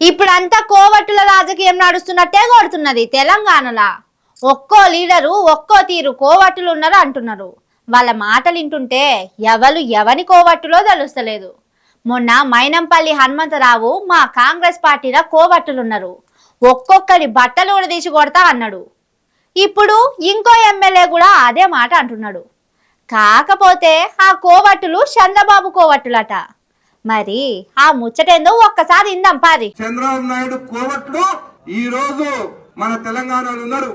ఇప్పుడంతా కోవట్టుల రాజకీయం నడుస్తున్నట్టే కొడుతున్నది తెలంగాణలో. ఒక్కో లీడరు ఒక్కో తీరు కోవట్టులు ఉన్నారు అంటున్నారు. వాళ్ళ మాటలు వింటుంటే ఎవని కోవట్టులో తెలుస్తలేదు. మొన్న మైనంపల్లి హనుమంతరావు మా కాంగ్రెస్ పార్టీలో కోవట్టులున్నారు, ఒక్కొక్కరి బట్టలు కూడా తీసి కొడతా అన్నాడు. ఇప్పుడు ఇంకో ఎమ్మెల్యే కూడా అదే మాట అంటున్నాడు. కాకపోతే ఆ కోవట్టులు చంద్రబాబు కోవట్టులట. మరి ఆ ముచ్చటేందో ఒక్కసారి ఇందాం పారి. చంద్రబాబు నాయుడు కోవట్లు ఈ రోజు మన తెలంగాణలో ఉన్నారు.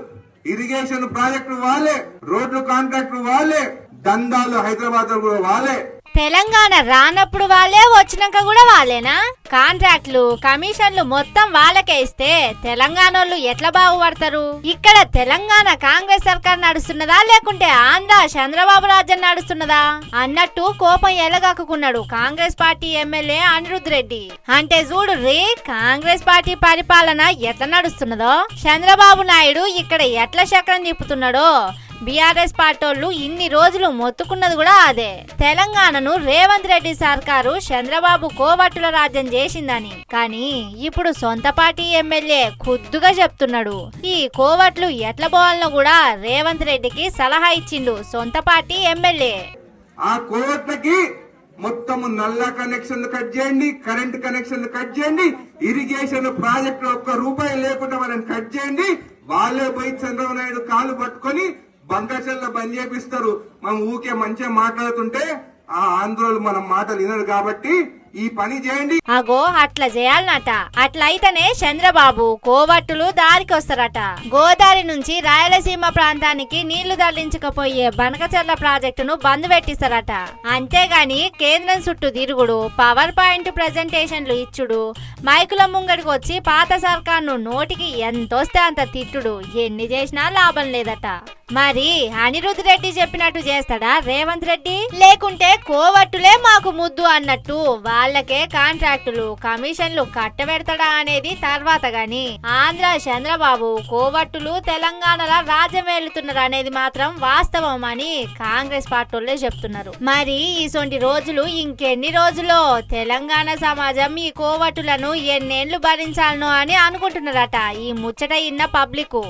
ఇరిగేషన్ ప్రాజెక్టులు వాళ్ళే, రోడ్లు కాంట్రాక్టులు వాళ్ళే, దందాలు హైదరాబాద్ కూడా వాళ్ళే. తెలంగాణ రానప్పుడు వాళ్ళే, వచ్చినాక కూడా వాళ్ళేనా? కాంట్రాక్ట్లు కమిషన్లు మొత్తం వాళ్ళకే ఇస్తే తెలంగాణోళ్ళు ఎట్లా బాగుపడతారు? ఇక్కడ తెలంగాణ కాంగ్రెస్ సర్కార్ నడుస్తున్నదా లేకుంటే ఆంధ్ర చంద్రబాబు రాజ్యం నడుస్తున్నదా అన్నట్టు కోపం ఎలగక్కున్నాడు కాంగ్రెస్ పార్టీ ఎమ్మెల్యే అనిరుద్ రెడ్డి. అంటే చూడు రే, కాంగ్రెస్ పార్టీ పరిపాలన ఎట్లా నడుస్తున్నదో, చంద్రబాబు నాయుడు ఇక్కడ ఎట్లా చక్రం తిప్పుతున్నాడో బీఆర్ఎస్ పార్టీలు ఇన్ని రోజులు మొత్తుకున్నది కూడా అదే. తెలంగాణను రేవంత్ రెడ్డి సర్కారు చంద్రబాబు కోవట్టుల రాజ్యం చేసిందని. కానీ ఇప్పుడు సొంత పార్టీ ఎమ్మెల్యే ఖుద్దుగా చెప్తున్నాడు. ఈ కోవట్లు ఎట్ల పోవాలనో కూడా రేవంత్ రెడ్డికి సలహా ఇచ్చిండు సొంత పార్టీ ఎమ్మెల్యే. ఆ కోవట్లకి మొత్తం నల్ల కనెక్షన్ కట్ చేయండి, కరెంట్ కనెక్షన్ కట్ చేయండి, ఇరిగేషన్ ప్రాజెక్టు ఒక్క రూపాయి లేకుండా వాళ్ళని కట్ చేయండి. వాళ్ళే పోయి చంద్రబాబు నాయుడు కాలు పట్టుకొని బంకచల్ల బంద్ చేపిస్తారు. మనం ఊకే మంచిగా మాట్లాడుతుంటే ఆ ఆంధ్రోలు మనం మాటలు వినరు కాబట్టి ఈ పని చేయండి. అగో అట్లా చేయాలన్నట. అట్లయితేనే చంద్రబాబు కోవట్టులు దారికి వస్తారట. గోదావరి నుంచి రాయలసీమ ప్రాంతానికి నీళ్లు తరలించకపోయే బనకచర్ల ప్రాజెక్టును బంద్ పెట్టిస్తారట. అంతేగాని కేంద్రం చుట్టూ తిరుగుడు, పవర్ పాయింట్ ప్రెజెంటేషన్లు ఇచ్చుడు, మైకుల ముంగడికి వచ్చి పాత సర్కార్ను నోటికి ఎంతొస్తే అంత తిట్టుడు ఎన్ని చేసినా లాభం లేదట. మరి అనిరుద్ రెడ్డి చెప్పినట్టు చేస్తాడా రేవంత్ రెడ్డి? లేకుంటే కోవట్టులే మాకు ముద్దు అన్నట్టు వాళ్ళకే కాంట్రాక్టులు కమిషన్లు కట్టబెడతాడా అనేది తర్వాత గాని, ఆంధ్ర చంద్రబాబు కోవట్టులు తెలంగాణలో రాజ్యం వెళ్తున్నారు అనేది మాత్రం వాస్తవం అని కాంగ్రెస్ పార్టీలే చెప్తున్నారు. మరి ఈసొంటి రోజులు ఇంకెన్ని రోజులో తెలంగాణ సమాజం ఈ కోవట్టులను ఎన్నేళ్లు భరించాలనో అని అనుకుంటున్నారట ఈ ముచ్చట ఇన్న పబ్లిక్.